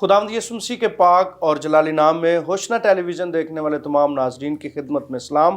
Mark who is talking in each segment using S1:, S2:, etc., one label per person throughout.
S1: खुदावंद यीशु मसीह के पाक और जलाली नाम में होशना टेलीविज़न देखने वाले तमाम नाजरीन की खिदमत में सलाम।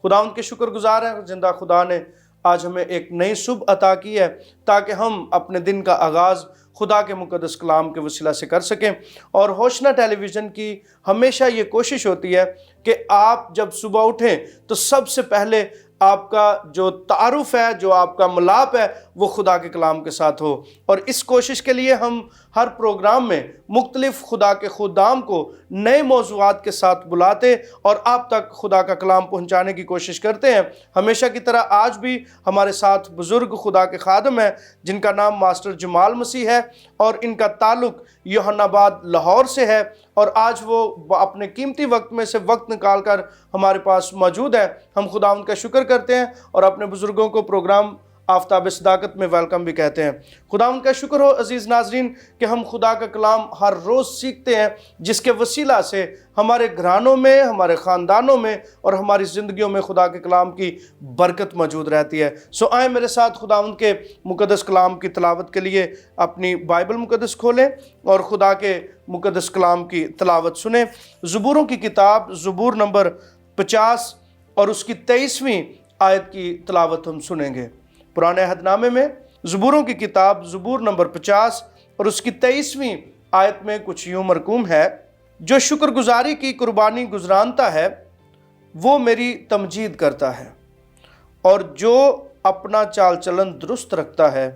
S1: खुदावंद के शुक्रगुजार हैं, जिंदा खुदा ने आज हमें एक नई सुबह अता की है ताकि हम अपने दिन का आगाज़ खुदा के मुक़द्दस कलाम के वसीला से कर सकें। और होशना टेलीविज़न की हमेशा ये कोशिश होती है कि आप जब सुबह उठें तो सबसे पहले आपका जो तारुफ है, जो आपका मिलाप है, वो खुदा के कलाम के साथ हो। और इस कोशिश के लिए हम हर प्रोग्राम में मुख्तलिफ खुदा के खुदाम को नए मौज़ूआत के साथ बुलाते और आप तक खुदा का कलाम पहुंचाने की कोशिश करते हैं। हमेशा की तरह आज भी हमारे साथ बुज़ुर्ग खुदा के खादम हैं जिनका नाम मास्टर जमाल मसीह है और इनका ताल्लुक़ यूहन्नाबाद लाहौर से है। और आज वो अपने कीमती वक्त में से वक्त निकाल कर हमारे पास मौजूद है। हम खुदा उनका शुक्र करते हैं और अपने बुज़ुर्गों को प्रोग्राम आफ्ताब सदाकत में वेलकम भी कहते हैं। खुदा उनका शुक्र हो अज़ीज़ नाजरीन कि हम खुदा का कलाम हर रोज़ सीखते हैं, जिसके वसीला से हमारे घरानों में, हमारे ख़ानदानों में और हमारी ज़िंदगियों में खुदा के कलाम की बरकत मौजूद रहती है। सो आए मेरे साथ खुदा उनके मुक़द्दस कलाम की तिलावत के लिए अपनी बाइबल मुक़द्दस खोलें और खुदा के मुक़द्दस कलाम की तिलावत सुने। ज़बूरों की किताब ज़बूर नंबर 50 और उसकी 23वीं आयत की तिलावत हम सुनेंगे। पुराने अहदनामे में ज़बूरों की किताब ज़बूर नंबर 50 और उसकी 23वीं आयत में कुछ यूँ मरकूम है, जो शुक्रगुजारी की कुर्बानी गुज़रानता है वो मेरी तमजीद करता है, और जो अपना चाल चलन दुरुस्त रखता है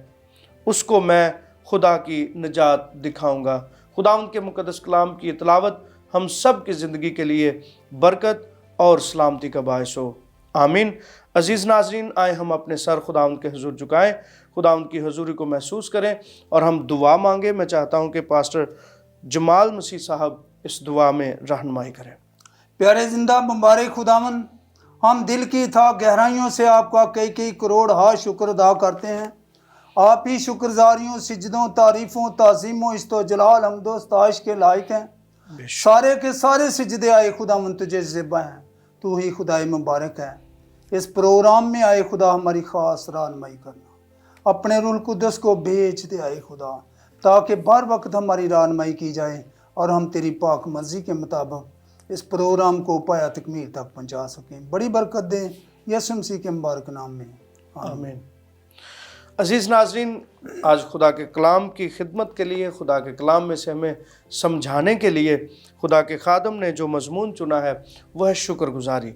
S1: उसको मैं खुदा की निजात दिखाऊंगा। खुदा उनके मुक़द्दस कलाम की तिलावत हम सब की ज़िंदगी के लिए बरकत और सलामती का बायस हो। आमीन। अज़ीज़ नाज़रीन, आए हम अपने सर खुदा उनके हुज़ूर झुकाएं, खुदा उनकी हुज़ूरी को महसूस करें और हम दुआ मांगें। मैं चाहता हूं कि पास्टर जमाल मसीह साहब इस दुआ में रहनुमाई करें।
S2: प्यारे जिंदा मुबारक खुदावन, हम दिल की था गहराइयों से आपका कई कई करोड़ हा शुक्र अदा करते हैं। आप ही शुक्रगुजारियों, सिजदों, तारीफ़ों, ताज़ीमों, इस्तो जलाल, हम्दो स्ताइश के लायक हैं। सारे के सारे सिजदे आए खुदावन तुझे ज़िब्बा हैं, तू ही खुदाए मुबारक है। इस प्रोग्राम में आए खुदा हमारी ख़ास रहनुमाई करना, अपने रूह कुद्दस को भेज दे आए खुदा, ताकि बर वक्त हमारी रहनुमाई की जाए और हम तेरी पाक मर्ज़ी के मुताबिक इस प्रोग्राम को पाया तकमील तक पहुँचा सकें। बड़ी बरकत दें यीशु मसीह के मुबारक नाम में, आमीन।
S1: अज़ीज़ नाज़रीन, आज खुदा के कलाम की खिदमत के लिए, खुदा के कलाम में से हमें समझाने के लिए खुदा के खादम ने जो मज़मून चुना है वह है शुक्रगुजारी।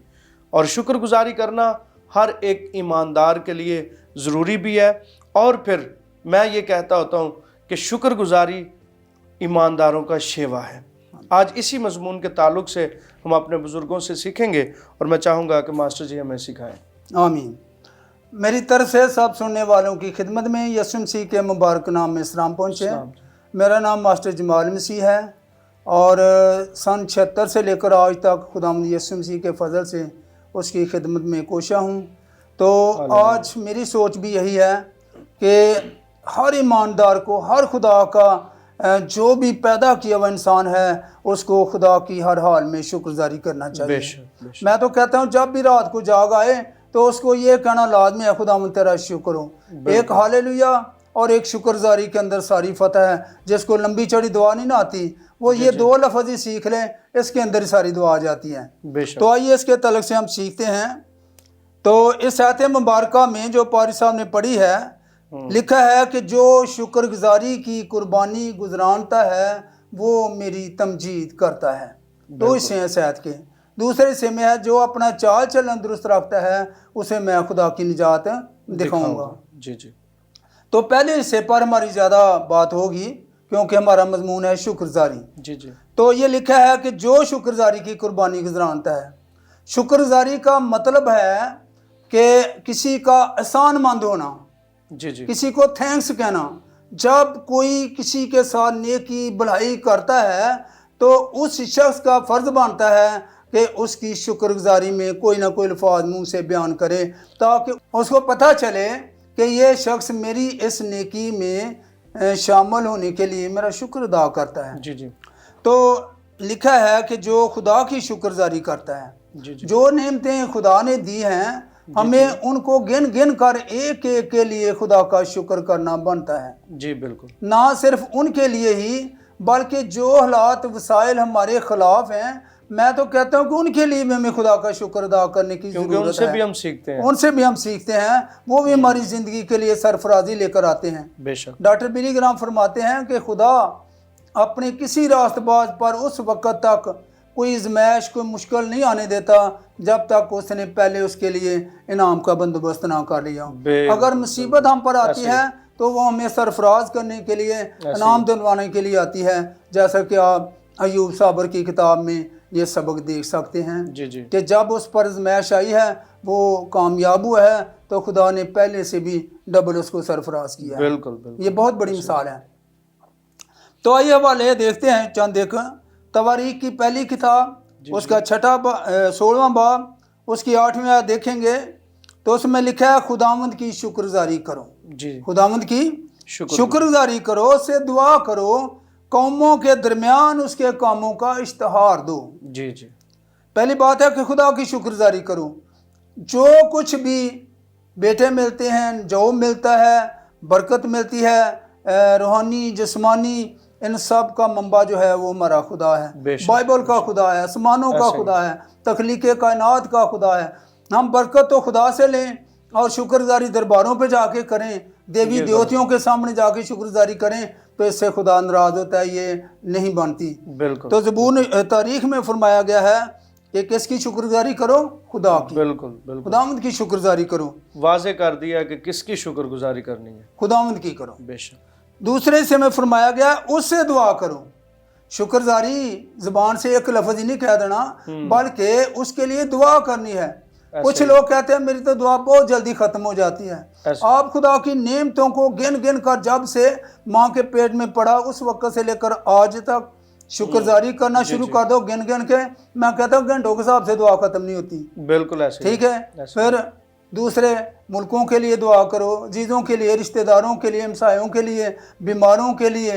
S1: और शुक्रगुजारी करना हर एक ईमानदार के लिए ज़रूरी भी है। और फिर मैं ये कहता होता हूँ कि शुक्रगुजारी ईमानदारों का शेवा है। आज इसी मज़मून के ताल्लुक़ से हम अपने बुज़ुर्गों से सीखेंगे और मैं चाहूँगा कि मास्टर जी हमें सिखाएँ।
S2: आमीन। मेरी तरफ से सब सुनने वालों की खिदमत में यीशु मसीह के मुबारक नाम में सलाम पहुँचे। मेरा नाम मास्टर जमाल मसीह है और सन 76 से लेकर आज तक खुदावंद यीशु मसीह के फजल से उसकी खिदमत में कोशा हूँ। तो आज मेरी सोच भी यही है कि हर ईमानदार को, हर खुदा का जो भी पैदा किया हुआ इंसान है, उसको खुदा की हर हाल में शुक्रगुजारी करना चाहिए। मैं तो कहता हूँ जब भी रात को जाग आए तो उसको ये कहना लाजमी है, खुदा तेरा शुक्र हो। एक हालेलुया और एक शुक्रगुजारी के अंदर सारी फतह है। जिसको लंबी चौड़ी दुआ नहीं ना आती, वो ये दो लफ्ज़ ही सीख लें, इसके अंदर ही सारी दुआ आ जाती है। तो आइए इसके तलक से हम सीखते हैं। तो इस आयत मुबारका में जो पारी साहब ने पढ़ी है, लिखा है कि जो शुक्रगुजारी की कुर्बानी गुजरानता है वो मेरी तमजीद करता है। तो इस आयत के दूसरे हिस्से में है, जो अपना चाल चलन दुरुस्त रखता है उसे मैं खुदा की निजात दिखाऊंगा।
S1: जी जी।
S2: तो पहले हिस्से पर हमारी ज़्यादा बात होगी क्योंकि हमारा मजमून है शुक्रगुजारी।
S1: जी जी।
S2: तो ये लिखा है कि जो शुक्रगुजारी की कुर्बानी गुजरानता है। शुक्रगुजारी का मतलब है कि किसी का एहसानमंद होना,
S1: जी जी,
S2: किसी को थैंक्स कहना। जब कोई किसी के साथ नेकी भलाई करता है तो उस शख्स का फ़र्ज़ बनता है कि उसकी शुक्रगुजारी में कोई ना कोई अल्फाज मुँह से बयान करे, ताकि उसको पता चले कि ये शख्स मेरी इस नेकी में शामिल होने के लिए मेरा शुक्र अदा करता है।
S1: जी जी।
S2: तो लिखा है कि जो खुदा की शुक्रगुजारी करता है,
S1: जी जी,
S2: जो नेमतें खुदा ने दी हैं हमें उनको गिन गिन कर एक एक के लिए खुदा का शुक्र करना बनता है।
S1: जी बिल्कुल।
S2: ना सिर्फ उनके लिए ही बल्कि जो हालात वसाइल हमारे खिलाफ हैं, मैं तो कहता हूँ कि उनके लिए भी हमें खुदा का शुक्र अदा करने की
S1: क्योंकि
S2: ज़रूरत
S1: उनसे
S2: है।
S1: भी हम सीखते हैं।
S2: उनसे भी हम सीखते हैं, वो भी हमारी ज़िंदगी के लिए सरफराजी लेकर आते हैं।
S1: बेशक।
S2: डॉक्टर बिली ग्राम फरमाते हैं कि खुदा अपने किसी रास्तबाज पर उस वक़्त तक कोई आजमाइश, कोई मुश्किल नहीं आने देता जब तक उसने पहले उसके लिए इनाम का बंदोबस्त ना कर लिया। अगर मुसीबत हम पर आती है तो वो हमें सरफराज करने के लिए, इनाम दिलवाने के लिए आती है, जैसा कि आप अयूब साबर की किताब में ये सबक देख सकते हैं कि जब उस पर आजमाइश आई है, वो कामयाब हुआ है, तो खुदा ने पहले से भी डबल उसको सरफराज किया है।
S1: बिल्कुल।
S2: ये बहुत बड़ी मिसाल है। तो आइए हवाले देखते हैं चंद एक। तवारीख की पहली किताब, उसका 16वां बाब, उसकी 8वीं आयत देखेंगे तो उसमें लिखा है खुदावंद की शुक्रगुजारी करो। खुदावंद की शुक्रगुजारी करो, उससे दुआ करो, कौमों के दरमियान उसके कामों का इश्तहार दो। पहली बात है कि खुदा की शुक्रगुजारी करो। जो कुछ भी बेटे मिलते हैं, जो मिलता है, बरकत मिलती है, रूहानी जिस्मानी, इन सब का मंबा जो है वो हमारा खुदा है। बाइबल का खुदा है, आसमानों का खुदा है, तख्लीक कायनात का खुदा है। हम बरकत तो खुदा से लें और शुक्रगुजारी दरबारों पे जाके करें, देवी देवतियों के सामने जाके शुक्रगुजारी करें, तो इससे खुदा नाराज होता है, ये नहीं बनती। तो ज़बूर तारीख में फरमाया गया है कि किसकी शुक्रगुजारी करो? खुदा की।
S1: बिल्कुल।
S2: खुदावंद की शुक्रगुजारी करो।
S1: वाज़े कर दिया कि किसकी शुक्रगुजारी करनी है?
S2: खुदावंद की करो।
S1: बेशक।
S2: दूसरे से में फरमाया गया उससे दुआ करो। शुक्रगुजारी ज़बान से एक लफ्ज़ ही नहीं कह देना, बल्कि उसके लिए दुआ करनी है। कुछ लोग कहते हैं मेरी तो दुआ बहुत जल्दी ख़त्म हो जाती है। आप खुदा की नेमतों को गिन गिन कर जब से माँ के पेट में पड़ा उस वक्त से लेकर आज तक शुक्रगुजारी करना शुरू कर दो गिन गिन के। मैं कहता हूँ घंटों के हिसाब से दुआ ख़त्म नहीं होती।
S1: बिल्कुल ऐसे।
S2: ठीक है। फिर दूसरे मुल्कों के लिए दुआ करो, चीज़ों के लिए, रिश्तेदारों के लिए, हमसायों के लिए, बीमारों के लिए,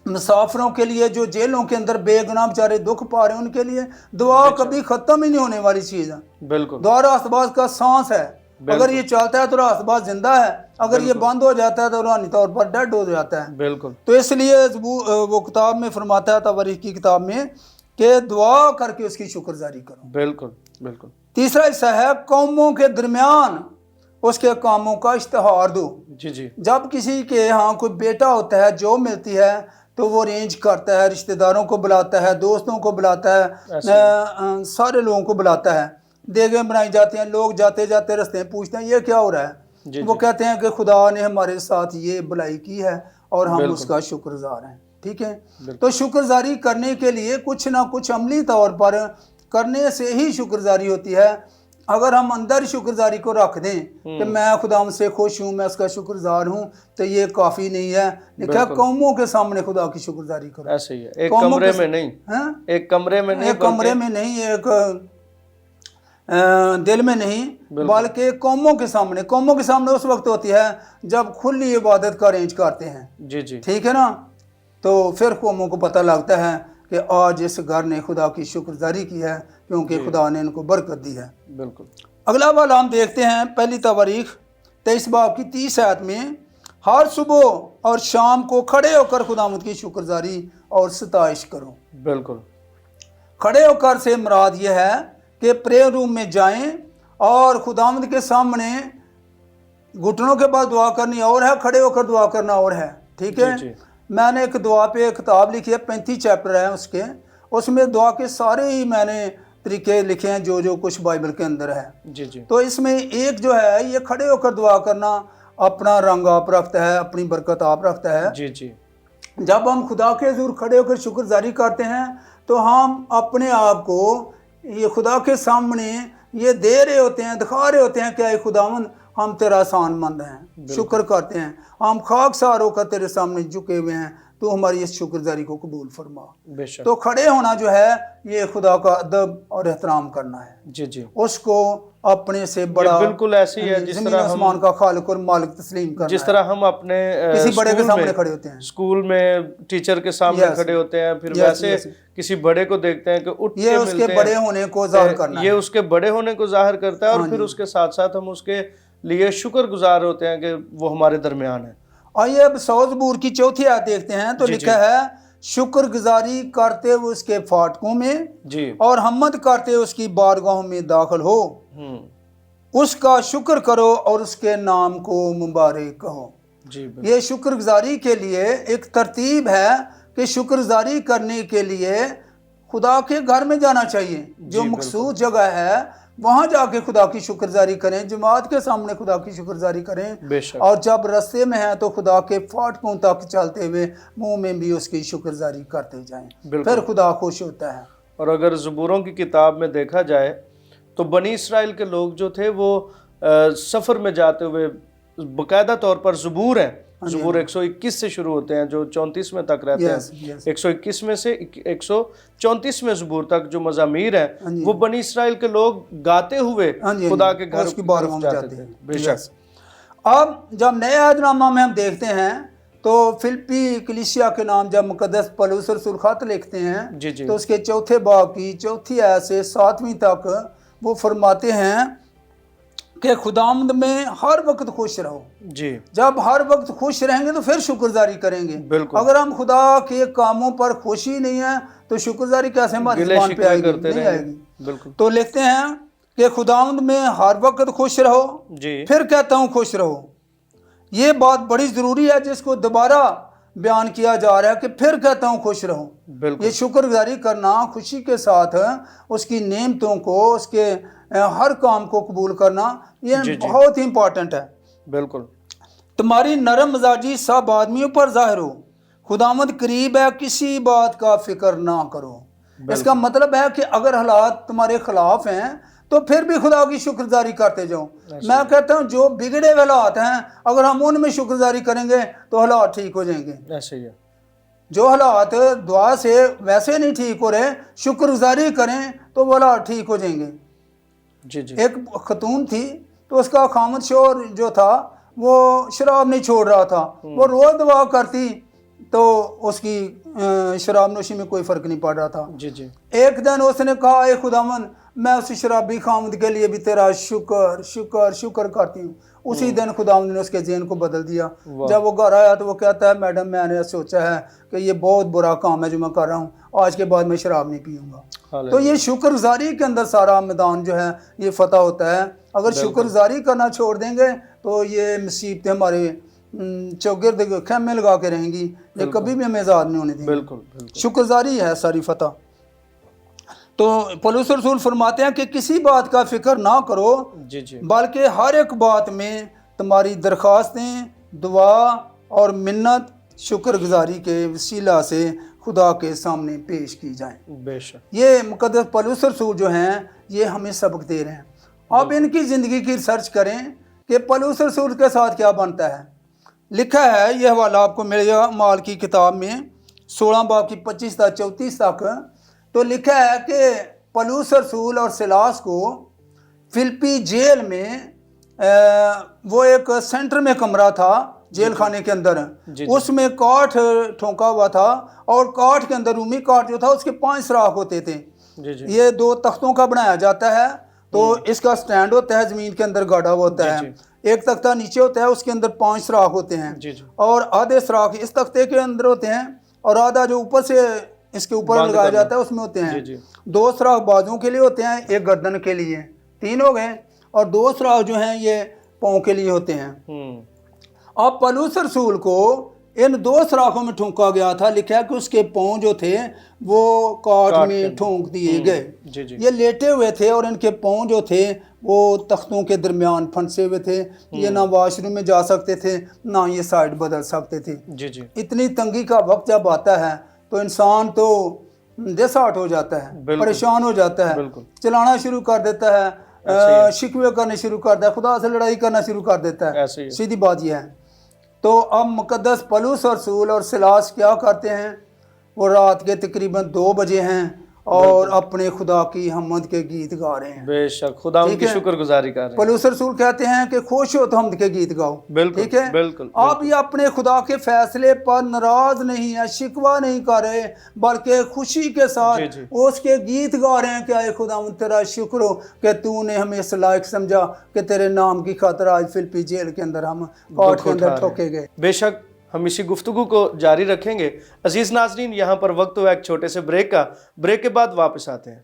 S2: मुसाफिरों के लिए, जो जेलों के अंदर बेगुनाह बेचारे दुख पा रहे हैं, उनके लिए दुआ कभी ख़त्म ही नहीं होने वाली चीज़ है।
S1: बिल्कुल।
S2: दुआ रास्तबाज का सांस है। अगर ये चलता है तो रास्तबाज जिंदा है, अगर ये बंद हो जाता है तो रूहानी तौर पर डेड हो जाता है।
S1: बिल्कुल।
S2: तो इसलिए वो किताब में फरमाता है, तवारीख की किताब में, कि दुआ करके उसकी शुक्रगुजारी करो।
S1: बिल्कुल।
S2: तीसरा हिस्सा है कौमों के दरमियान उसके कामों का इश्तहार दो। जब किसी के यहाँ कोई बेटा होता है, जो मिलती है, तो वो अरेंज करता है, रिश्तेदारों को बुलाता है, दोस्तों को बुलाता है, सारे लोगों को बुलाता है, देगें बनाई जाती हैं, लोग जाते जाते रस्ते में पूछते हैं ये क्या हो रहा है। वो कहते हैं कि खुदा ने हमारे साथ ये भलाई की है और हम उसका शुक्रगुजार हैं। ठीक है। तो शुक्रगुजारी करने के लिए कुछ ना कुछ अमली तौर पर करने से ही शुक्रगुजारी होती है। अगर हम अंदर शुक्रगुजारी को रख दें कि मैं खुदा से खुश हूँ, मैं उसका शुक्रगुजार हूँ, तो ये काफ़ी नहीं है। लिखा कौमों के सामने खुदा की शुक्रगुजारी करो।
S1: ऐसे ही है, एक कमरे में नहीं, एक कमरे में नहीं,
S2: एक कमरे में नहीं, एक दिल में नहीं, बल्कि कौमों के सामने। कौमों के सामने उस वक्त होती है जब खुली इबादत का अरेंज करते हैं। ठीक है ना। तो फिर कौमों को पता लगता है कि आज इस घर ने खुदा की शुक्रगुजारी की है, क्योंकि खुदा ने इनको बरकत दी है।
S1: बिल्कुल।
S2: अगला वाला हम देखते हैं पहली तवारीख 23 बाब की 30 आयत में, हर सुबह और शाम को खड़े होकर खुदावंद की शुक्रगुजारी और सताइश करो।
S1: बिल्कुल।
S2: खड़े होकर से मुराद ये है कि प्रेयर रूम में जाएं और खुदावंद के सामने घुटनों के बाद दुआ करनी और है, खड़े होकर दुआ करना और है। ठीक है। मैंने एक दुआ पे किताब लिखी है, 35 चैप्टर है उसके, उसमें दुआ के सारे ही मैंने तरीके लिखे हैं जो कुछ बाइबल के अंदर है। तो इसमें एक जो है ये खड़े होकर दुआ करना, अपना रंग आप रखता है, अपनी बरकत आप रखता है। जब हम खुदा के हज़ूर खड़े होकर शुक्रगुजारी करते हैं तो हम अपने आप को ये खुदा के सामने ये दे रहे होते हैं, दिखा रहे होते हैं कि खुदावंद हम तेरा आसानमंद हैं, शुक्र करते हैं, हम खाकसार होकर तेरे सामने झुके हुए हैं, तो हमारी इस शुक्रगुजारी को कबूल फरमा। तो खड़े होना जो है ये खुदा का अदब और एहतराम करना है। उसको अपने से बड़ा,
S1: बिल्कुल ऐसी है जिस तरह
S2: आसमान का खालिक और मालिक तस्लीम करना।
S1: जिस तरह हम अपने
S2: किसी बड़े के सामने खड़े होते हैं,
S1: स्कूल में टीचर के सामने खड़े होते हैं, फिर वैसे किसी बड़े को देखते हैं कि उठ के
S2: उसके बड़े होने को जाहिर करना,
S1: ये उसके बड़े होने को जाहिर करता है। और फिर उसके साथ साथ हम उसके लिए शुक्रगुजार होते हैं कि वो हमारे दरमियान है।
S2: آئیے اب 100 زبور کی چوتھی آیت دیکھتے ہیں تو لکھا ہے شکر گزاری کرتے ہوئے اس کے فاٹکوں میں
S1: جی
S2: اور حمد کرتے ہوئے اس کی بارگاہوں میں داخل ہو، اس کا شکر کرو اور اس کے نام کو مبارک کہو۔
S1: جی
S2: یہ شکر گزاری کے لیے ایک ترتیب ہے کہ شکر گزاری کرنے کے لیے خدا کے گھر میں جانا چاہیے، جو مخصوص جگہ ہے وہاں جا کے خدا کی شکر گزاری کریں، جماعت کے سامنے خدا کی شکر گزاری کریں،
S1: بے شک،
S2: اور جب رستے میں ہیں تو خدا کے فاٹکوں تک چلتے ہوئے منہ میں بھی اس کی شکر گزاری کرتے جائیں، پھر خدا خوش ہوتا ہے۔
S1: اور اگر زبوروں کی کتاب میں دیکھا جائے تو بنی اسرائیل کے لوگ جو تھے وہ سفر میں جاتے ہوئے باقاعدہ طور پر زبور ہیں، زبور 121 سے شروع ہوتے ہیں جو 34ویں تک رہتے ہیں، 121 سے 134ویں زبور تک جو مزامیر ہیں وہ بنی اسرائیل کے لوگ گاتے ہوئے خدا کے گھر کی طرف جاتے تھے۔ بے شک۔
S2: اب جب نئے عہد نامہ میں ہم دیکھتے ہیں تو فلپی کلیسیا کے نام جب مقدس پولس رسول خط لکھتے ہیں تو اس کے 4 باب کی 4 آیت سے 7ویں تک وہ فرماتے ہیں کہ خداوند میں ہر وقت خوش رہو۔
S1: جی
S2: جب ہر وقت خوش رہیں گے تو پھر شکر گزاری کریں گے۔ اگر ہم خدا کے کاموں پر خوشی نہیں ہے تو شکر گزاری کیسے ہماری زبان پہ آئے گی؟ نہیں آئے گی۔ تو لکھتے ہیں کہ خداوند میں ہر وقت خوش رہو، پھر کہتا ہوں خوش رہو۔ یہ بات بڑی ضروری ہے جس کو دوبارہ بیان کیا جا رہا ہے کہ پھر کہتا ہوں خوش رہو۔ یہ شکر گزاری کرنا، خوشی کے ساتھ اس کی نعمتوں کو، اس کے ہر کام کو قبول کرنا، یہ بہت ہی امپورٹنٹ ہے۔
S1: بالکل۔
S2: تمہاری نرم مزاجی سب آدمیوں پر ظاہر ہو، خداوند قریب ہے، کسی بات کا فکر نہ کرو۔ اس کا مطلب ہے کہ اگر حالات تمہارے خلاف ہیں تو پھر بھی خدا کی شکر گزاری کرتے جاؤ۔ میں کہتا ہوں جو بگڑے ہوئے حالات ہیں اگر ہم ان میں شکر گزاری کریں گے تو حالات ٹھیک ہو جائیں گے۔
S1: ایسے ہی ہے۔
S2: جو حالات دعا سے ویسے نہیں ٹھیک ہو رہے، شکر گزاری کریں تو وہ حالات ٹھیک ہو جائیں گے۔ ایک خاتون تھی تو اس کا خامد شوہر جو تھا وہ شراب نہیں چھوڑ رہا تھا، وہ روز دعا کرتی تو اس کی شراب نوشی میں کوئی فرق نہیں پڑ رہا تھا۔ ایک دن اس نے کہا اے خداوند میں اس شرابی خامد کے لیے بھی تیرا شکر شکر شکر کرتی ہوں۔ اسی دن خداوند نے اس کے ذہن کو بدل دیا۔ جب وہ گھر آیا تو وہ کہتا ہے میڈم میں نے سوچا ہے کہ یہ بہت برا کام ہے جو میں کر رہا ہوں، آج کے بعد میں شراب نہیں پیوں گا۔ تو یہ شکر گزاری کے اندر سارا میدان جو ہے یہ فتح ہوتا ہے۔ اگر شکر گزاری کرنا چھوڑ دیں گے تو یہ مصیبتیں ہمارے چوگرد خیمے لگا کے رہیں گی، یہ کبھی بھی ہمیں آزاد نہیں ہونے دیں گی۔ شکر گزاری ہے ساری فتح۔ تو پولس رسول فرماتے ہیں کہ کسی بات کا فکر نہ کرو، بلکہ ہر ایک بات میں تمہاری درخواستیں، دعا اور منت شکر گزاری کے وسیلہ سے خدا کے سامنے پیش کی جائیں۔ بے شک۔ یہ مقدس پولس رسول جو ہیں یہ ہمیں سبق دے رہے ہیں۔ اب ان کی زندگی کی ریسرچ کریں کہ پولس رسول کے ساتھ کیا بنتا ہے۔ لکھا ہے، یہ حوالہ آپ کو ملے گا مال کی کتاب میں 16 باب کی 25 تا 34 تک، تو لکھا ہے کہ پولس رسول اور سلاس کو فلپی جیل میں وہ ایک سینٹر میں کمرہ تھا جیل خانے کے اندر، اس میں کاٹھ ٹھونکا ہوا تھا اور کاٹھ کے اندر رومی کاٹھ جو تھا اس کے 5 سوراخ ہوتے تھے۔ یہ 2 تختوں کا بنایا جاتا ہے تو اس کا سٹینڈ ہوتا ہے زمین کے اندر گاڑا ہوا ہوتا ہے، ایک تختہ نیچے ہوتا ہے اس کے اندر 5 سوراخ ہوتے ہیں اور آدھے سوراخ اس تختے کے اندر ہوتے ہیں اور آدھا جو اوپر سے اس کے اوپر لگایا جاتا ہے اس میں ہوتے ہیں۔ 2 سوراخ بازوں کے لیے ہوتے ہیں، ایک گردن کے لیے، 3 ہو گئے، اور 2 سوراخ جو ہیں یہ پاؤں کے لیے ہوتے ہیں۔ اب پولس رسول کو ان 2 سوراخوں میں ٹھونکا گیا تھا، لکھا ہے کہ اس کے پاؤں جو تھے وہ کاٹ میں ٹھونک دیے گئے۔ یہ لیٹے ہوئے تھے اور ان کے پاؤں جو تھے وہ تختوں کے درمیان پھنسے ہوئے تھے، یہ نہ واش روم میں جا سکتے تھے نہ یہ سائڈ بدل سکتے تھے۔ اتنی تنگی کا وقت جب آتا ہے تو انسان تو ڈسہارٹ ہو جاتا ہے، پریشان ہو جاتا ہے، چلانا شروع کر دیتا ہے، شکوے کرنے شروع کرتا ہے، خدا سے لڑائی کرنا شروع کر دیتا ہے۔ سیدھی بات یہ ہے۔ تو اب مقدس پولس رسول اور سلاس کیا کرتے ہیں؟ وہ رات کے تقریباً 2 بجے ہیں اور اپنے خدا کی حمد کے گیت گا رہے ہیں.
S1: بے شک خدا ان کی شکر گزاری کر رہے ہیں.
S2: پولس رسول کہتے ہیں کہ خوش ہو تو حمد کے گیت گاؤ.
S1: بالکل
S2: ٹھیک ہے.
S1: بالکل.
S2: آپ یہ اپنے خدا کے فیصلے پر ناراض نہیں ہیں, شکوہ نہیں کر رہے, بلکہ خوشی کے ساتھ اس کے گیت گا رہے ہیں کہ اے خدا تیرا شکر ہو کہ تو نے ہمیں اس لائق سمجھا کہ تیرے نام کی خاطر آج فلپی جیل کے اندر ہم کاٹ کے اندر ٹھوکے گئے.
S1: بے شک ہم اسی گفتگو کو جاری رکھیں گے. عزیز ناظرین, یہاں پر وقت ہوا ایک چھوٹے سے بریک کا. بریک کے بعد واپس آتے ہیں.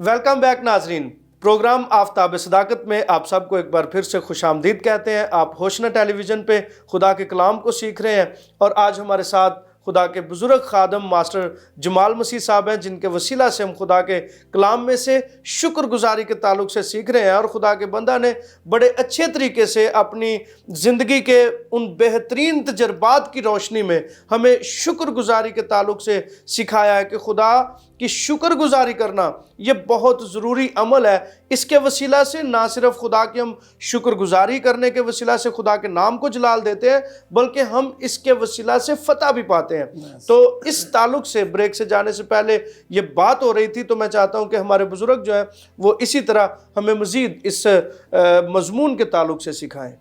S1: ویلکم بیک ناظرین. پروگرام آفتاب صداقت میں آپ سب کو ایک بار پھر سے خوش آمدید کہتے ہیں. آپ ہوشنا ٹیلی ویژن پہ خدا کے کلام کو سیکھ رہے ہیں, اور آج ہمارے ساتھ خدا کے بزرگ خادم ماسٹر جمال مسیح صاحب ہیں, جن کے وسیلہ سے ہم خدا کے کلام میں سے شکر گزاری کے تعلق سے سیکھ رہے ہیں. اور خدا کے بندہ نے بڑے اچھے طریقے سے اپنی زندگی کے ان بہترین تجربات کی روشنی میں ہمیں شکر گزاری کے تعلق سے سکھایا ہے کہ خدا کی شکر گزاری کرنا یہ بہت ضروری عمل ہے. اس کے وسیلہ سے نہ صرف خدا کی ہم شکر گزاری کرنے کے وسیلہ سے خدا کے نام کو جلال دیتے ہیں, بلکہ ہم اس کے وسیلہ سے فتح بھی پاتے ہیں. تو اس تعلق سے بریک سے جانے سے پہلے یہ بات ہو رہی تھی, تو میں چاہتا ہوں کہ ہمارے بزرگ جو ہیں وہ اسی طرح ہمیں مزید اس مضمون کے تعلق سے سکھائیں.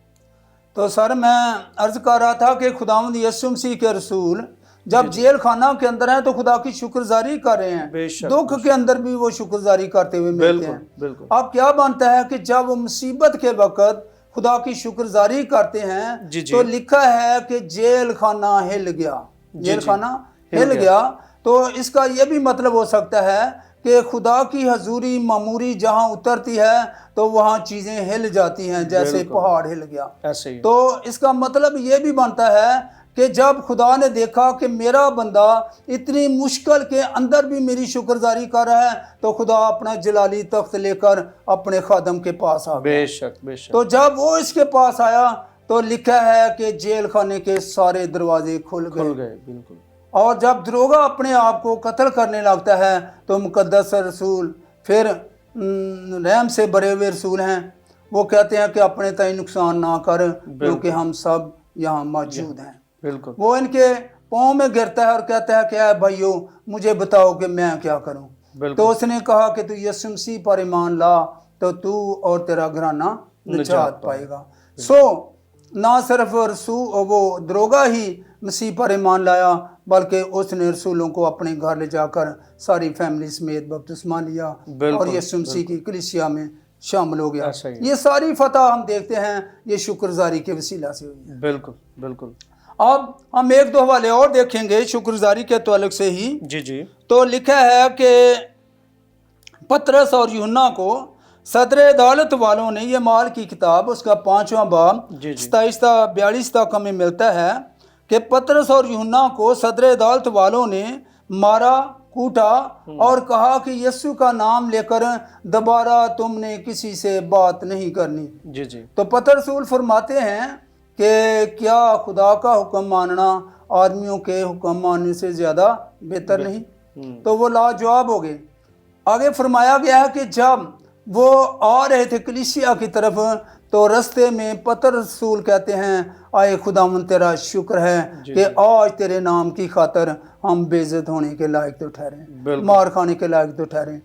S2: تو سر میں عرض کر رہا تھا کہ خداوند یسوع مسیح کے رسول جب جیل خانہ کے اندر ہیں تو خدا کی شکرگزاری کر رہے ہیں, دکھ کے اندر بھی وہ شکرگزاری کرتے ہوئے ملتے ہیں. اب کیا بنتا ہے کہ جب وہ مصیبت کے وقت خدا کی شکرگزاری کرتے ہیں تو لکھا ہے کہ جیل خانہ ہل گیا. جیل خانہ ہل گیا, تو اس کا یہ بھی مطلب ہو سکتا ہے کہ خدا کی حضوری معموری جہاں اترتی ہے تو وہاں چیزیں ہل جاتی ہیں, جیسے پہاڑ ہل گیا. تو اس کا مطلب یہ بھی بنتا ہے کہ جب خدا نے دیکھا کہ میرا بندہ اتنی مشکل کے اندر بھی میری شکرگزاری کر رہا ہے, تو خدا اپنا جلالی تخت لے کر اپنے خادم کے پاس آ گیا.
S1: بے شک بے شک.
S2: تو جب وہ اس کے پاس آیا تو لکھا ہے کہ جیل خانے کے سارے دروازے کھل گئے.
S1: بالکل.
S2: اور جب دروغہ اپنے آپ کو قتل کرنے لگتا ہے تو مقدس رسول پھر رحم سے بھرے ہوئے رسول ہیں, وہ کہتے ہیں کہ اپنے تئیں نقصان نہ کر کیونکہ ہم سب یہاں موجود ہیں.
S1: بالکل.
S2: وہ ان کے پاؤں میں گرتا ہے اور کہتا ہے کہ اے بھائیو مجھے بتاؤ کہ میں کیا کروں. تو اس نے کہا کہ تو یسوع مسیح پر ایمان لا تو تو اور تیرا گھرانہ نجات پائے گا. نہ صرف رسول وہ دروغہ ہی مسیح پر ایمان لایا, بلکہ اس نے رسولوں کو اپنے گھر لے جا کر ساری فیملی سمیت بپتسمہ لیا اور یسوع مسیح کی کلیسیا میں شامل ہو گیا. یہ ساری فتح ہم دیکھتے ہیں یہ شکرگزاری کے وسیلہ سے ہوئی ہے.
S1: بالکل بالکل.
S2: اب ہم ایک دو حوالے اور دیکھیں گے شکرگزاری کے تعلق سے ہی.
S1: جی. تو
S2: لکھا ہے کہ پطرس اور یوحنا کو صدر عدالت والوں نے, یہ مال کی کتاب اس کا 5واں باب 27-42 تک ہمیں ملتا ہے کہ پطرس اور یوحنا کو صدر عدالت والوں نے مارا, کوٹا اور کہا کہ یسوع کا نام لے کر دوبارہ تم نے کسی سے بات نہیں کرنی.
S1: جی.
S2: تو پطرس رسول فرماتے ہیں کہ کیا خدا کا حکم ماننا آدمیوں کے حکم ماننے سے زیادہ بہتر نہیں؟ تو وہ لاجواب ہو گئے. آگے فرمایا گیا ہے کہ جب وہ آ رہے تھے کلیسیا کی طرف تو رستے میں پطرس رسول کہتے ہیں آئے خداوند تیرا شکر ہے کہ آج تیرے نام کی خاطر ہم بے عزت ہونے کے لائق تو ٹھہرے, مار کھانے کے لائق تو ٹھہرے.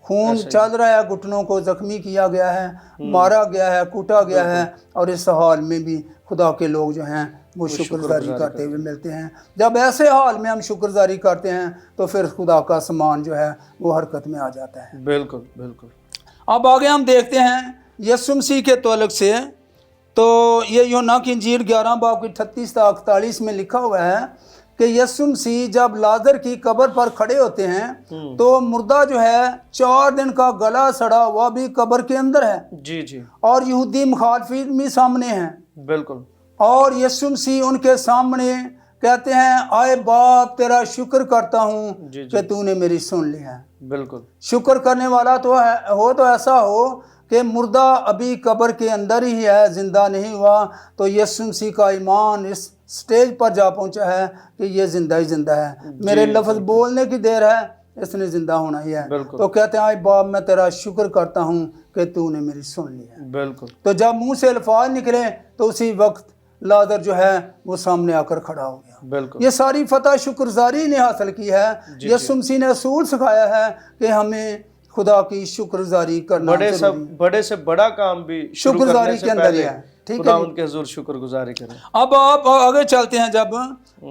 S2: خون چل رہا ہے, گھٹنوں کو زخمی کیا گیا ہے, مارا گیا ہے, کوٹا گیا ہے, اور اس حال میں بھی خدا کے لوگ جو ہیں وہ شکرگزاری کرتے ہوئے ملتے ہیں. جب ایسے حال میں ہم شکرگزاری کرتے ہیں تو پھر خدا کا سامان جو ہے وہ حرکت میں آ جاتا ہے.
S1: بالکل بالکل.
S2: اب آگے ہم دیکھتے ہیں یسوع مسیح کے تعلق سے, تو یہ یوحنا کی انجیل 11 باب کی 38-41 میں لکھا ہوا ہے کہ یسوع مسیح جب لازر کی قبر پر کھڑے ہوتے ہیں تو مردہ جو ہے 4 دن کا گلا سڑا ہوا بھی قبر کے اندر ہے.
S1: جی.
S2: اور یہودی مخالفین بھی سامنے ہیں.
S1: بالکل.
S2: اور یسوع مسیح ان کے سامنے کہتے ہیں آئے باپ تیرا شکر کرتا ہوں
S1: جی جی
S2: کہ تو نے میری سن لیا ہے۔
S1: بالکل
S2: شکر کرنے والا تو ایسا ہو کہ مردہ ابھی قبر کے اندر ہی ہے، زندہ نہیں ہوا، تو یسوع مسیح کا ایمان اس سٹیج پر جا پہنچا ہے کہ یہ زندہ ہی زندہ ہے، میرے لفظ بولنے کی دیر ہے، اس نے زندہ ہونا ہی ہے۔
S1: بالکل
S2: تو کہتے ہیں آئے باپ میں تیرا شکر کرتا ہوں کہ تو نے میری سن لی ہے۔
S1: بالکل
S2: تو جب منہ سے الفاظ نکلے تو اسی وقت لازر جو ہے وہ سامنے آ کر کھڑا ہو گیا۔
S1: بالکل
S2: یہ ساری فتح شکرگزاری نے حاصل کی ہے۔ یسوع مسیح نے اصول سکھایا ہے کہ ہمیں خدا کی شکرگزاری کرنا
S1: بڑے سے بڑا کام بھی شروع
S2: شکرگزاری
S1: کرنے سے
S2: کے اندر ہی
S1: پہلے
S2: ہے۔ ٹھیک ہے
S1: خداوند کے حضور شکر گزاری کریں۔
S2: اب آپ آگے چلتے ہیں، جب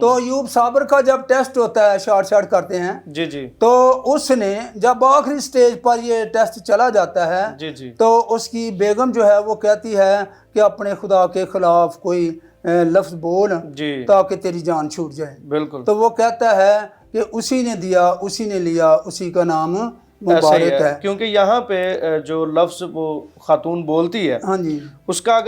S2: تو ایوب صابر کا جب ٹیسٹ ہوتا ہے، شارٹ کرتے ہیں،
S1: جی جی
S2: تو اس نے جب آخری سٹیج پر یہ ٹیسٹ چلا جاتا ہے
S1: جی جی
S2: تو اس کی بیگم جو ہے وہ کہتی ہے کہ اپنے خدا کے خلاف کوئی لفظ بول
S1: جی
S2: تاکہ تیری جان چھوٹ جائے۔
S1: بالکل
S2: تو وہ کہتا ہے کہ اسی نے دیا، اسی نے لیا، اسی کا نام
S1: ایسا ہی
S2: مبارک ہے۔
S1: کیونکہ یہاں پہ جو لفظ وہ خاتون بولتی ہے
S2: ہاں جی،
S1: اس کا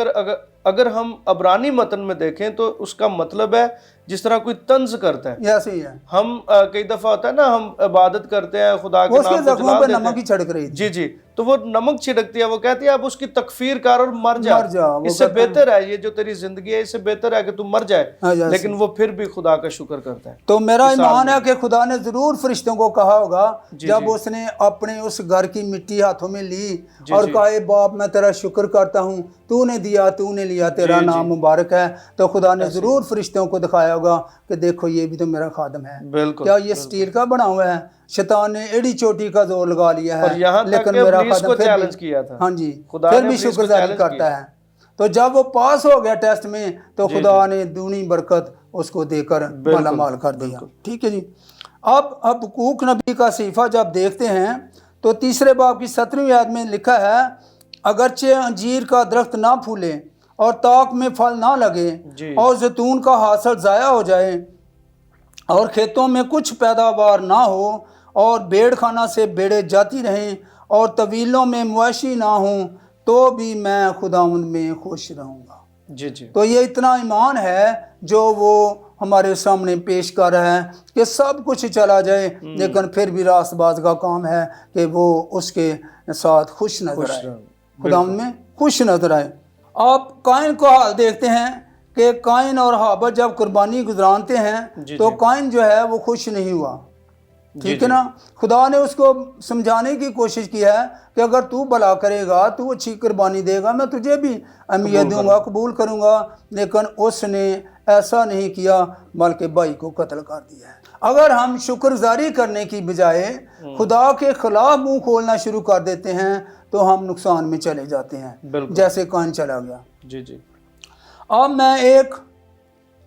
S1: اگر ہم عبرانی متن میں دیکھیں تو اس کا مطلب ہے جس طرح کوئی طنز کرتا ہے۔
S2: ایسے ہی ہے،
S1: ہم کئی دفعہ ہوتا ہے نا، ہم عبادت کرتے ہیں، خدا کے
S2: وہ اس کے
S1: نام کو
S2: زخموں
S1: جلال
S2: پہ
S1: دیتے
S2: نمک
S1: ہیں،
S2: ہی چھڑک رہی تھی۔
S1: جی جی، تو وہ نمک چھڑکتی ہے، وہ کہتی ہے اب اس کی تکفیر کر اور مر جا،
S2: وہ
S1: اس سے
S2: کہتا ہے
S1: بہتر ہے یہ جو تیری زندگی ہے، اس سے بہتر ہے کہ تو مر جائے، لیکن وہ پھر بھی خدا کا شکر کرتا ہے۔
S2: تو میرا ایمان ہے کہ خدا نے ضرور فرشتوں کو کہا ہوگا جب اس نے اپنے اس گھر کی مٹی ہاتھوں میں لی اور کہا اے باپ میں تیرا شکر کرتا ہوں، تو نے دیا، تو نے لیا، تیرا نام مبارک ہے، تو خدا نے ضرور فرشتوں کو دکھایا ہوگا کہ دیکھو یہ بھی تو میرا خادم ہے۔
S1: بالکل،
S2: کیا یہ سٹیل کا بنا ہوا ہے؟ شیطان نے ایڑی چوٹی کا زور لگا لیا ہے،
S1: اور یہاں تک
S2: لیکن
S1: کہ
S2: میرا
S1: ابلیس
S2: خادم
S1: کو
S2: پھر
S1: چیلنج
S2: بھی،
S1: کیا تھا،
S2: ہاں جی،
S1: خدا
S2: پھر
S1: نے
S2: بھی
S1: ابلیس کو
S2: شکرگزاری
S1: چیلنج
S2: کرتا ہے۔ تو جب وہ پاس ہو گیا ٹیسٹ میں تو خدا نے دونی برکت اس کو دے کر مالا مال کر دیا۔ ٹھیک ہے جی، اب حقوق نبی کا صحیفہ جب دیکھتے ہیں تو تیسرے باب کی 17ویں آیت میں لکھا ہے اگرچہ انجیر کا درخت نہ پھولے اور تاک میں پھل نہ لگے اور زیتون کا حاصل ضائع ہو جائے اور کھیتوں میں کچھ پیداوار نہ ہو اور بیڑ خانہ سے بیڑے جاتی رہیں اور طویلوں میں مویشی نہ ہوں تو بھی میں خداوند میں خوش رہوں گا۔
S1: جی جی،
S2: تو یہ اتنا ایمان ہے جو وہ ہمارے سامنے پیش کر رہا ہے کہ سب کچھ چلا جائے لیکن پھر بھی راست باز کا کام ہے کہ وہ اس کے ساتھ خوش نظر آئے، خداوند میں خوش نظر آئے۔ آپ قائن کو حال دیکھتے ہیں کہ قائن اور حابل جب قربانی گزرانتے ہیں تو قائن جو ہے وہ خوش نہیں ہوا، ٹھیک ہے نا۔ خدا نے اس کو سمجھانے کی کوشش کی ہے کہ اگر تو بھلا کرے گا، تو اچھی قربانی دے گا، میں تجھے بھی اہمیت دوں گا، قبول کروں گا، لیکن اس نے ایسا نہیں کیا بلکہ بھائی کو قتل کر دیا ہے۔ اگر ہم شکرگزاری کرنے کی بجائے خدا کے خلاف منہ کھولنا شروع کر دیتے ہیں تو ہم نقصان میں چلے جاتے ہیں، جیسے قائن چلا گیا۔
S1: جی جی،
S2: اب میں ایک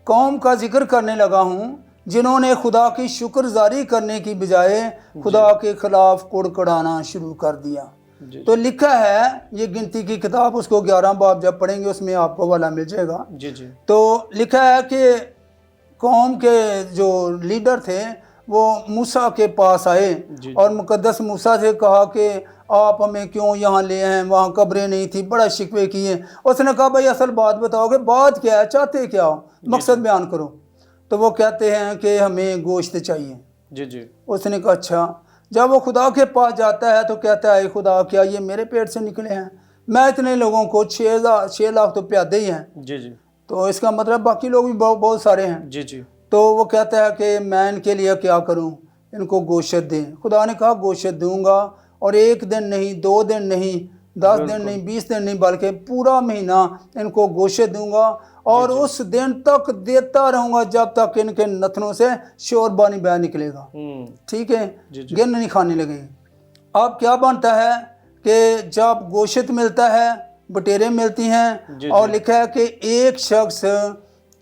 S2: قوم کا ذکر کرنے لگا ہوں جنہوں نے خدا کی شکرگزاری کرنے کی بجائے خدا کے خلاف کڑکڑانا شروع کر دیا۔ تو لکھا ہے، یہ گنتی کی کتاب، اس کو 11 باب جب پڑھیں گے اس میں آپ کو والا مل جائے گا۔
S1: جی جی،
S2: تو لکھا ہے کہ قوم کے جو لیڈر تھے وہ موسیٰ کے پاس آئے اور مقدس موسیٰ سے کہا کہ آپ ہمیں کیوں یہاں لے آئے ہیں، وہاں قبریں نہیں تھی، بڑا شکوے کیے۔ اس نے کہا بھائی اصل بات بتاؤ کہ بات کیا ہے، چاہتے کیا ہو، مقصد بیان کرو۔ تو وہ کہتے ہیں کہ ہمیں گوشت چاہیے۔
S1: جی جی،
S2: اس نے کہا اچھا۔ جب وہ خدا کے پاس جاتا ہے تو کہتا ہے خدا کیا یہ میرے پیٹ سے نکلے ہیں؟ میں اتنے لوگوں کو 6 لاکھ تو پیادے ہی ہیں،
S1: جی جی،
S2: تو اس کا مطلب باقی لوگ بھی بہت سارے ہیں۔
S1: جی جی،
S2: تو وہ کہتا ہے کہ میں ان کے لیے کیا کروں، ان کو گوشت دیں۔ خدا نے کہا گوشت دوں گا، اور 1 دن نہیں، 2 دن نہیں، 10 دن نہیں، 20 دن نہیں، بلکہ پورا مہینہ ان کو گوشت دوں گا، اور اس دن تک دیتا رہوں گا جب تک ان کے نتنوں سے شوربہ نہیں بہ نکلے گا۔ ٹھیک ہے، گن نہیں کھانے لگے۔ اب کیا بنتا ہے کہ جب گوشت ملتا ہے، بٹیریں ملتی ہیں، اور لکھا ہے کہ ایک شخص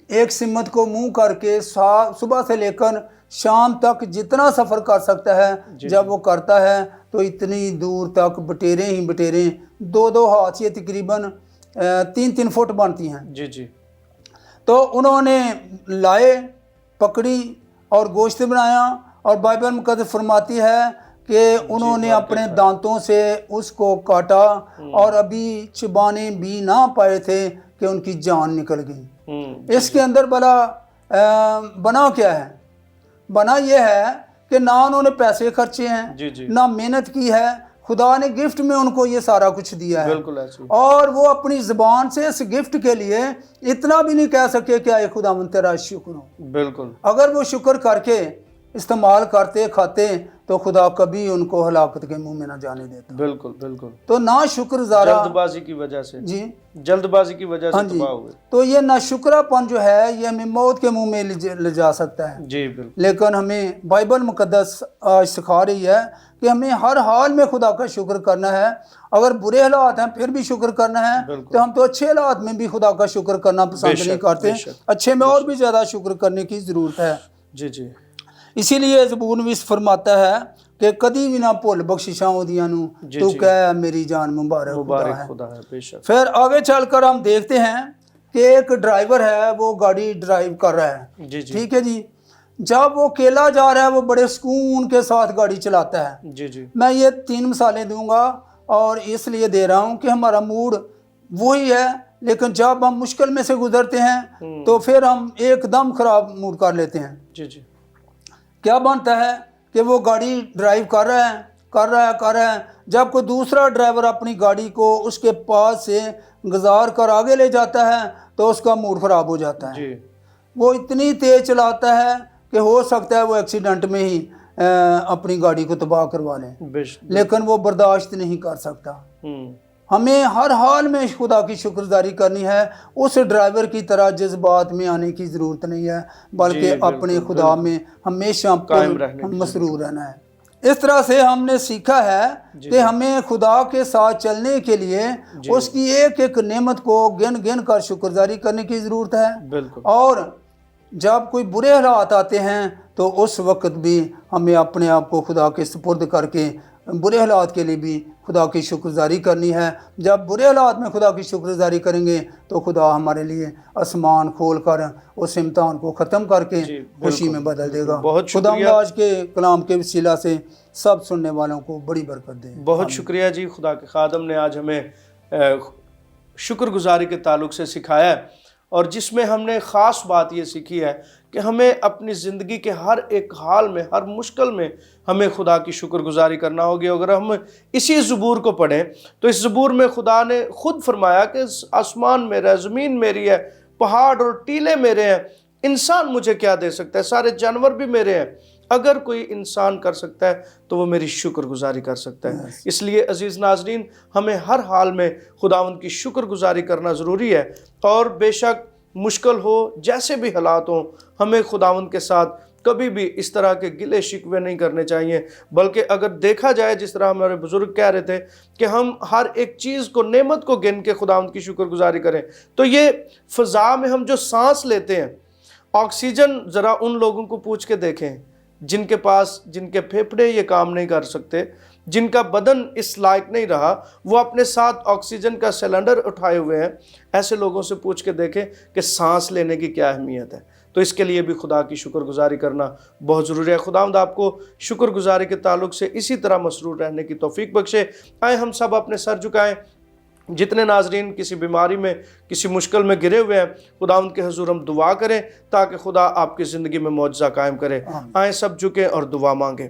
S2: ایک سمت کو منہ کر کے صبح سے لے کر شام تک جتنا سفر کر سکتا ہے، جب وہ کرتا ہے تو اتنی دور تک بٹیریں ہی بٹیریں، 2 ہاتھ، یہ تقریباً 3 فٹ بنتی ہیں۔
S1: جی جی،
S2: تو انہوں نے لائے، پکڑی اور گوشت بنایا، اور بائبل مقدس فرماتی ہے کہ انہوں نے اپنے دانتوں سے اس کو کاٹا اور ابھی چبانے بھی نہ پائے تھے کہ ان کی جان نکل گئی۔ اس کے اندر بلا बना क्या है, बना ये है कि ना उन्होंने पैसे खर्चे हैं,
S1: जी जी,
S2: ना मेहनत की है, खुदा ने गिफ्ट में उनको ये सारा कुछ दिया है,
S1: बिल्कुल ऐसे ही।
S2: और वो अपनी ज़बान से इस गिफ्ट के लिए इतना भी नहीं कह सके कि आए खुदावंद तेरा शुक्र हो।
S1: बिल्कुल
S2: अगर वो शुक्र करके इस्तेमाल करते खाते तो खुदा कभी उनको हलाकत के मुंह में ना जाने देता।
S1: बिल्कुल बिल्कुल,
S2: तो ना शुक्रगुजारा
S1: जल्दबाजी की वजह से,
S2: जी,
S1: जल्दबाजी की वजह
S2: हाँ
S1: से
S2: जी,
S1: तबाह हुए।
S2: तो ये नाशुक्रापन जो है ये हमें मौत के मुंह में ले जा सकता है।
S1: जी बिल्कुल,
S2: लेकिन हमें बाइबल मुकद्दस आज सिखा रही है कि हमें हर हाल में खुदा का शुक्र करना है। अगर बुरे हालात हैं फिर भी शुक्र करना है,
S1: बिल्कुल।
S2: तो हम तो अच्छे हालात में भी खुदा का शुक्र करना पसंद
S1: बेशक,
S2: नहीं करते,
S1: बेशक,
S2: अच्छे में और भी ज़्यादा शुक्र करने की ज़रूरत है।
S1: जी जी,
S2: इसीलिए ज़बूर भी फरमाता है कि कदी भी ना भुल बख्शिशां ओदियां नू,
S1: जी,
S2: तू
S1: जी।
S2: कह मेरी जान मुबारक खुदा
S1: मुबारक
S2: है।
S1: खुदा है, बेशक।
S2: फिर आगे चलकर हम देखते हैं कि एक ड्राइवर है, वो गाड़ी ड्राइव कर रहा है,
S1: जी जी,
S2: ठीक है जी। जब वो अकेला जा रहा है वो बड़े सुकून के साथ गाड़ी चलाता है।
S1: जी जी,
S2: मैं ये 3 मिसालें दूंगा और इसलिए दे रहा हूँ कि हमारा मूड वही है, लेकिन जब हम मुश्किल में से गुजरते हैं तो फिर हम एकदम ख़राब मूड कर लेते हैं।
S1: जी जी,
S2: क्या बनता है कि वो गाड़ी ड्राइव कर रहा है, जब कोई दूसरा ड्राइवर अपनी गाड़ी को उसके पास से गुजार कर आगे ले जाता है तो उसका मूड ख़राब हो जाता है।
S1: जी,
S2: वो इतनी तेज़ चलाता है कि हो सकता है वो एक्सीडेंट में ही अपनी गाड़ी को तबाह करवा लें,
S1: बेशक।
S2: लेकिन वो बर्दाश्त नहीं कर सकता। हमें हर हाल में खुदा की शुक्रगुजारी करनी है, उस ड्राइवर की तरह जज्बात में आने की ज़रूरत नहीं है, बल्कि
S1: जी, बिल्कुल,
S2: अपने खुदा में हमेशा
S1: कायम रहने की
S2: मसरूर रहना है। इस तरह से हमने सीखा है कि हमें खुदा के साथ चलने के लिए उसकी एक एक नेमत को गिन गिन कर शुक्रगुजारी करने की ज़रूरत है।
S1: बिल्कुल,
S2: और जब कोई बुरे हालात आते हैं तो उस वक्त भी हमें अपने आप को खुदा के सुपुर्द करके बुरे हालात के लिए भी खुदा की शुक्रगुजारी करनी है। जब बुरे हालात में खुदा की शुक्रगुजारी करेंगे तो खुदा हमारे लिए आसमान खोल कर उस इम्तिहान को ख़त्म करके खुशी में बदल देगा।
S1: बहुत
S2: खुदा
S1: शुक्रिया।
S2: आज के कलाम के वसीला से सब सुनने वालों को बड़ी बरकत दे।
S1: बहुत शुक्रिया जी। खुदा के खादम ने आज हमें शुक्रगुजारी के ताल्लुक से सिखाया है, और जिसमें हमने ख़ास बात ये सीखी है कि हमें अपनी ज़िंदगी के हर एक हाल में, हर मुश्किल में हमें खुदा की शुक्रगुजारी करना होगी। अगर हम इसी ज़बूर को पढ़ें तो इस ज़बूर में खुदा ने खुद फरमाया कि आसमान मेरा है, ज़मीन मेरी है, पहाड़ और टीले मेरे हैं, इंसान मुझे क्या दे सकता है, सारे जानवर भी मेरे हैं। अगर कोई इंसान कर सकता है तो वो मेरी शुक्रगुजारी कर सकता है। इसलिए अजीज़ नाज़रीन, हमें हर हाल में खुदावंद की शुक्रगुजारी करना ज़रूरी है, और बेशक मुश्किल हो, जैसे भी हालात हों, हमें खुदावंद के साथ कभी भी इस तरह के गिले शिकवे नहीं करने चाहिए। बल्कि अगर देखा जाए, जिस तरह हमारे बुजुर्ग कह रहे थे कि हम हर एक चीज़ को, नेमत को गिन के खुदावंद की शुक्रगुजारी करें, तो ये फ़ज़ा में हम जो सांस लेते हैं, ऑक्सीजन, ज़रा उन लोगों को पूछ के देखें जिनके पास, जिनके फेफड़े ये काम नहीं कर सकते, जिनका बदन इस लायक नहीं रहा, वो अपने साथ ऑक्सीजन का सिलेंडर उठाए हुए हैं। ऐसे लोगों से पूछ के देखें कि सांस लेने की क्या अहमियत है। तो इसके लिए भी खुदा की शुक्रगुजारी करना बहुत ज़रूरी है। खुदावंद आपको शुक्रगुजारी के ताल्लुक से इसी तरह मसरूर रहने की तौफीक बख्शे। आए हम सब अपने सर झुकाएं। जितने नाजरीन किसी बीमारी में, किसी मुश्किल में गिरे हुए हैं, खुदावंद के हुजूर हम दुआ करें ताकि खुदा आपकी ज़िंदगी में मौजज़ा कायम करे। आए सब झुकें और दुआ मांगें।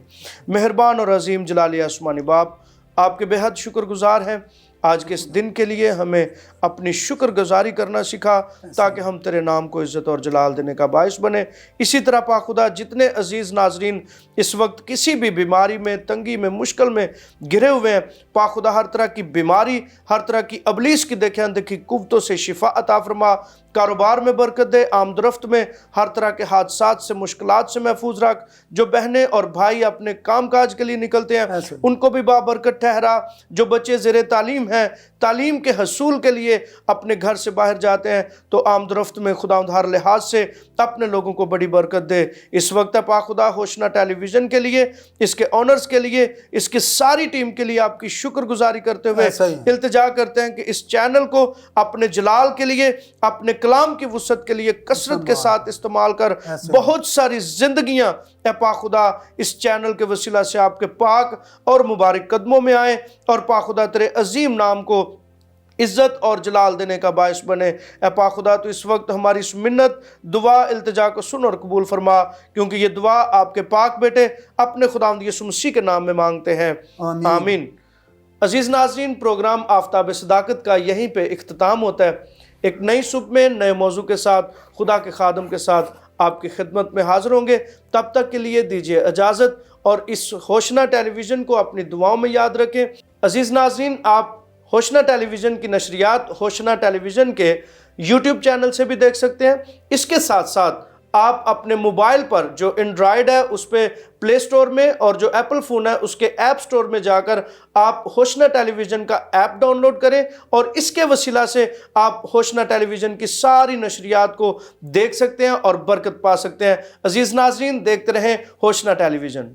S1: मेहरबान और अजीम जलाली आसमानी बाप, आपके बेहद शुक्रगुजार हैं आज के इस दिन के लिए। हमें अपनी शुक्रगुजारी करना सिखा ताकि हम तेरे नाम को इज़्ज़त और जलाल देने का बाइस बने। इसी तरह पाखुदा जितने अजीज़ नाजरीन इस वक्त किसी भी बीमारी में, तंगी में, मुश्किल में गिरे हुए हैं, पाखुदा हर तरह की बीमारी, हर तरह की अबलीस की देखे अनदेखी कुव्वतों से शिफा अता फरमा। कारोबार में बरकत दे, आमदरफ्त में हर तरह के हादसात से, मुश्किलात से महफूज रख। जो बहनें और भाई अपने काम काज के लिए निकलते हैं उनको भी बाबरकत ठहरा। जो बच्चे ज़ेरे तालीम हैं, तालीम के हसूल के लिए अपने घर से बाहर जाते हैं, तो आमदरफ्त में खुदा हर लिहाज से अपने लोगों को बड़ी बरकत दे। इस वक्त पाखुदा होशना टेलीविज़न के लिए, इसके ऑनर्स के लिए, इसकी सारी टीम के लिए आपकी शुक्रगुजारी करते हुए इल्तिजा करते हैं कि इस चैनल को अपने जलाल के लिए, अपने कलाम की वुसअत के लिए कसरत के साथ इस्तेमाल कर बहुत सारी जिंदगियां पाखुदा इस चैनल के वसीला से आपके पाक और मुबारक कदमों में आए, और पाखुदा तेरे अजीम नाम को عزت اور جلال دینے کا باعث بنے۔ اے پاک خدا تو اس وقت ہماری اس منت دعا التجا کو سن اور قبول فرما، کیونکہ یہ دعا آپ کے پاک بیٹے اپنے خداوند یسوع مسیح کے نام میں مانگتے ہیں، آمین۔ عزیز ناظرین، پروگرام آفتاب صداقت کا یہیں پہ اختتام ہوتا ہے۔ ایک نئی صبح میں نئے موضوع کے ساتھ خدا کے خادم کے ساتھ آپ کی خدمت میں حاضر ہوں گے۔ تب تک کے لیے دیجیے اجازت اور اس ہوشنا ٹیلی ویژن کو اپنی دعاؤں میں یاد رکھیں۔ عزیز ناظرین، آپ ہوشنا ٹیلی ویژن کی نشریات ہوشنا ٹیلی ویژن کے یوٹیوب چینل سے بھی دیکھ سکتے ہیں۔ اس کے ساتھ ساتھ آپ اپنے موبائل پر جو اینڈرائیڈ ہے اس پہ پلے سٹور میں، اور جو ایپل فون ہے اس کے ایپ سٹور میں جا کر آپ ہوشنا ٹیلی ویژن کا ایپ ڈاؤن لوڈ کریں، اور اس کے وسیلہ سے آپ ہوشنا ٹیلی ویژن کی ساری نشریات کو دیکھ سکتے ہیں اور برکت پا سکتے ہیں۔ عزیز ناظرین، دیکھتے رہیں ہوشنا ٹیلی ویژن۔